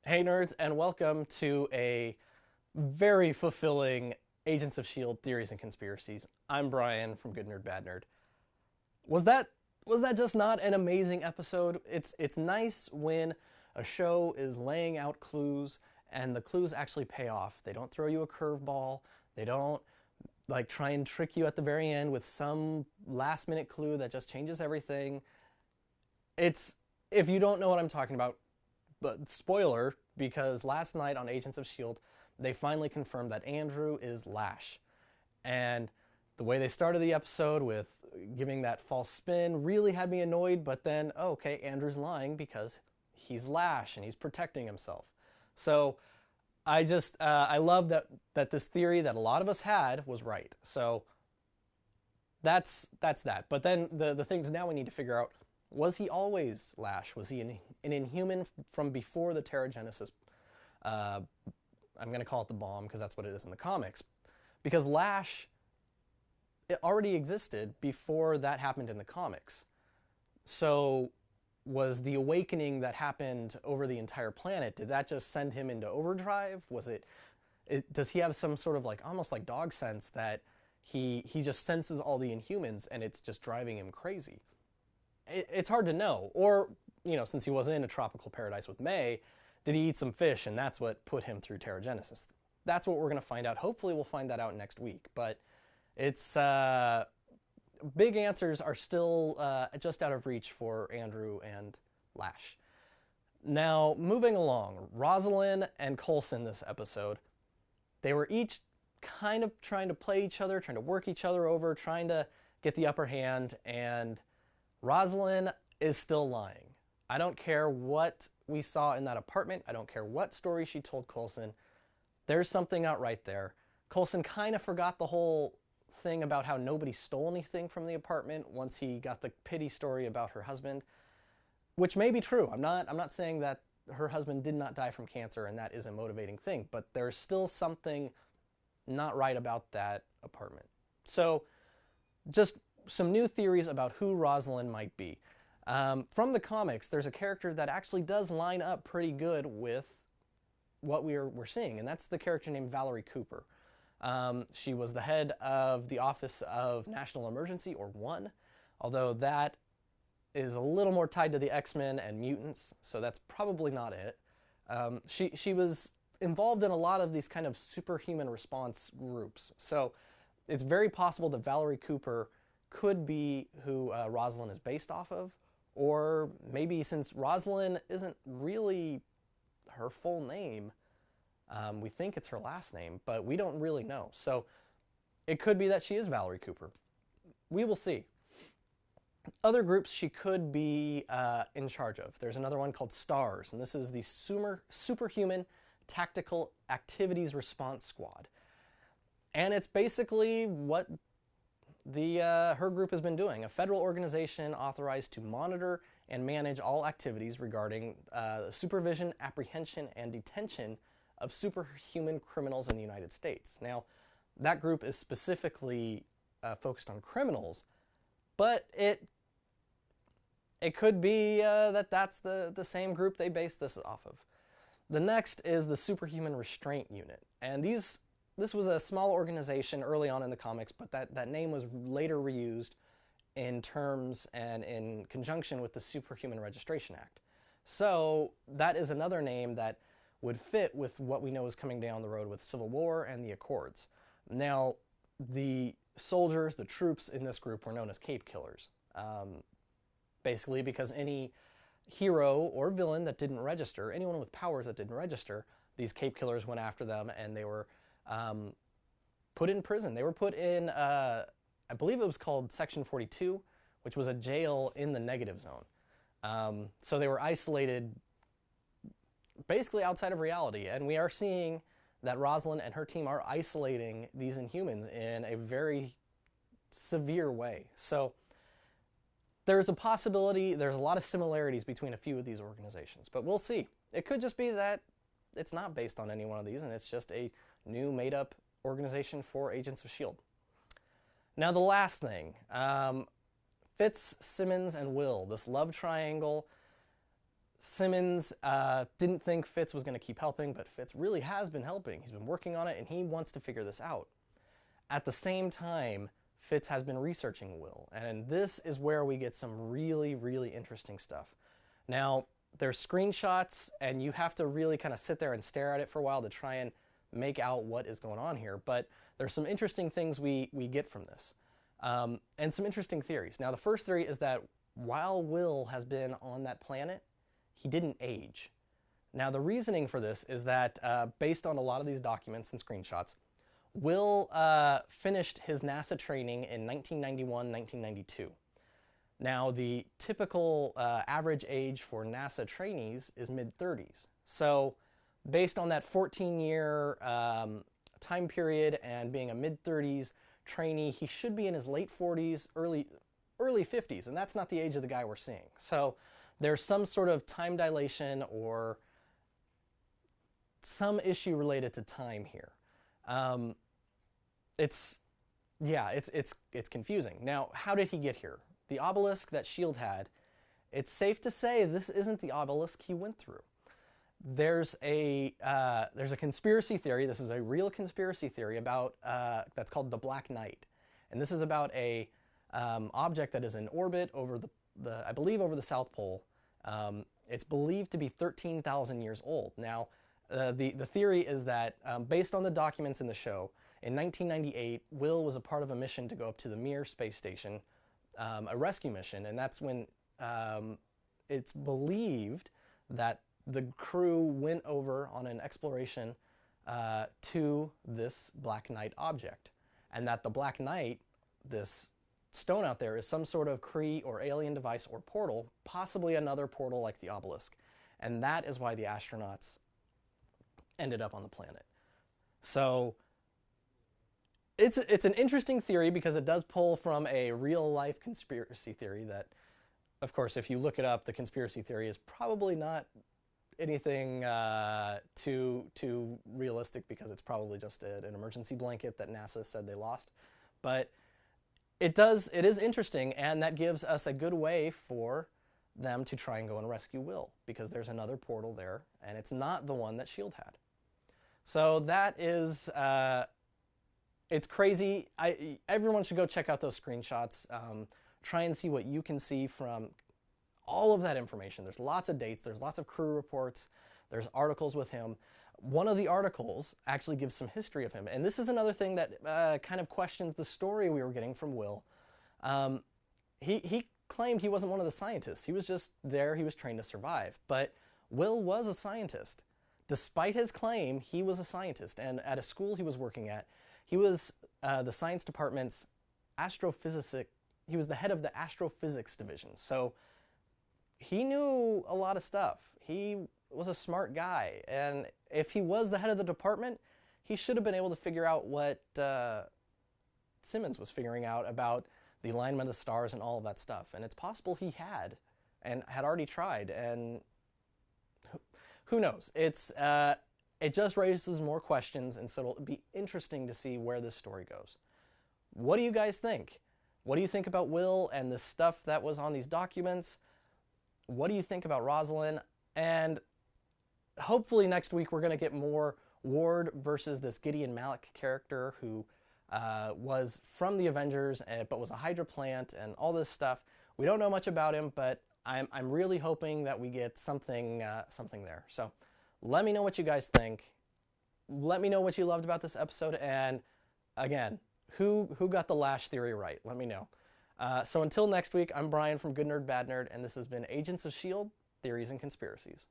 Hey nerds, and welcome to a very fulfilling Agents of S.H.I.E.L.D. Theories and Conspiracies. I'm Brian from Good Nerd Bad Nerd. Was that just not an amazing episode? It's nice when a show is laying out clues and the clues actually pay off. They don't throw you a curveball. They don't like try and trick you at the very end with some last minute clue that just changes everything. It's if you don't know what I'm talking about, but spoiler, because last night on Agents of S.H.I.E.L.D., they finally confirmed that Andrew is Lash. And the way they started the episode with giving that false spin really had me annoyed, but then, oh, okay, Andrew's lying because he's Lash and he's protecting himself. So I love that this theory that a lot of us had was right. So that's that. But then the things now we need to figure out, was he always Lash? Was he an Inhuman from before the Terrigenesis? I'm going to call it the bomb because that's what it is in the comics. Because Lash, it already existed before that happened in the comics. So was the awakening that happened over the entire planet, did that just send him into overdrive? Does he have some sort of like almost like dog sense that he just senses all the Inhumans and it's just driving him crazy? It's hard to know. Or, since he wasn't in a tropical paradise with May, did he eat some fish and that's what put him through Terrigenesis? That's what we're going to find out. Hopefully we'll find that out next week. But it's big answers are still just out of reach for Andrew and Lash. Now, moving along, Rosalyn and Coulson this episode, they were each kind of trying to play each other, trying to work each other over, trying to get the upper hand, and Rosalyn is still lying. I don't care what we saw in that apartment. I don't care what story she told Coulson. There's something not right there. Coulson kind of forgot the whole thing about how nobody stole anything from the apartment once he got the pity story about her husband, which may be true. I'm not saying that her husband did not die from cancer and that is a motivating thing, but there's still something not right about that apartment. So just some new theories about who Rosalyn might be. From the comics, there's a character that actually does line up pretty good with what we're seeing, and that's the character named Valerie Cooper. She was the head of the Office of National Emergency, or O.N.E, although that is a little more tied to the X-Men and mutants, so that's probably not it. She was involved in a lot of these kind of superhuman response groups, so it's very possible that Valerie Cooper could be who Rosalyn is based off of, or maybe since Rosalyn isn't really her full name, we think it's her last name, but we don't really know. So it could be that she is Valerie Cooper. We will see. Other groups she could be in charge of. There's another one called STARS, and this is the Superhuman Tactical Activities Response Squad. And it's basically what her group has been doing, a federal organization authorized to monitor and manage all activities regarding supervision, apprehension, and detention of superhuman criminals in the United States. Now, that group is specifically focused on criminals, but it could be that that's the same group they based this off of. The next is the Superhuman Restraint Unit, and this was a small organization early on in the comics, but that name was later reused in terms and in conjunction with the Superhuman Registration Act. So that is another name that would fit with what we know is coming down the road with Civil War and the Accords. Now, the soldiers, the troops in this group were known as Cape Killers, basically because any hero or villain that didn't register, anyone with powers that didn't register, these Cape Killers went after them and they were put in prison. They were put in, I believe it was called Section 42, which was a jail in the negative zone. So they were isolated basically outside of reality. And we are seeing that Rosalyn and her team are isolating these Inhumans in a very severe way. So there's a possibility, there's a lot of similarities between a few of these organizations, but we'll see. It could just be that it's not based on any one of these and it's just a new made-up organization for Agents of S.H.I.E.L.D. Now the last thing, Fitz, Simmons, and Will, this love triangle, Simmons didn't think Fitz was going to keep helping, but Fitz really has been helping. He's been working on it, and he wants to figure this out. At the same time, Fitz has been researching Will, and this is where we get some really, really interesting stuff. Now, there's screenshots, and you have to really kind of sit there and stare at it for a while to try and make out what is going on here, but there's some interesting things we get from this, and some interesting theories. Now, the first theory is that while Will has been on that planet, he didn't age. Now, the reasoning for this is that based on a lot of these documents and screenshots, Will finished his NASA training in 1991, 1992. Now, the typical average age for NASA trainees is mid-30s. So, based on that 14-year time period and being a mid-30s trainee, he should be in his late 40s, early 50s, and that's not the age of the guy we're seeing. So, there's some sort of time dilation or some issue related to time here. It's confusing. Now, how did he get here? The obelisk that S.H.I.E.L.D. had, it's safe to say this isn't the obelisk he went through. There's a conspiracy theory. This is a real conspiracy theory about that's called the Black Knight, and this is about a object that is in orbit over I believe over the South Pole. It's believed to be 13,000 years old. Now, the theory is that based on the documents in the show, in 1998, Will was a part of a mission to go up to the Mir space station, a rescue mission, and that's when it's believed that the crew went over on an exploration to this Black Knight object, and that the Black Knight, this stone out there, is some sort of Kree or alien device or portal, possibly another portal like the obelisk, and that is why the astronauts ended up on the planet. So it's an interesting theory because it does pull from a real-life conspiracy theory that, of course, if you look it up, the conspiracy theory is probably not anything too realistic because it's probably just an emergency blanket that NASA said they lost. But it is interesting, and that gives us a good way for them to try and go and rescue Will, because there's another portal there, and it's not the one that S.H.I.E.L.D. had. So that is, it's crazy. Everyone should go check out those screenshots. Try and see what you can see from all of that information. There's lots of dates, there's lots of crew reports, there's articles with him. One of the articles actually gives some history of him, and this is another thing that kind of questions the story we were getting from Will. He claimed he wasn't one of the scientists. He was just there, he was trained to survive. But Will was a scientist. Despite his claim, he was a scientist, and at a school he was working at, he was the science department's astrophysicist. He was the head of the astrophysics division. So he knew a lot of stuff. He was a smart guy, and if he was the head of the department, he should have been able to figure out what Simmons was figuring out about the alignment of the stars and all of that stuff. And it's possible he had, and had already tried, and who knows? It just raises more questions, and so it'll be interesting to see where this story goes. What do you guys think? What do you think about Will and the stuff that was on these documents? What do you think about Rosalyn? And hopefully next week we're going to get more Ward versus this Gideon Malik character who was from the Avengers but was a Hydra plant and all this stuff. We don't know much about him, but I'm really hoping that we get something there. So let me know what you guys think. Let me know what you loved about this episode, and again, who got the Lash theory right? Let me know. So until next week, I'm Brian from Good Nerd Bad Nerd, and this has been Agents of S.H.I.E.L.D. Theories and Conspiracies.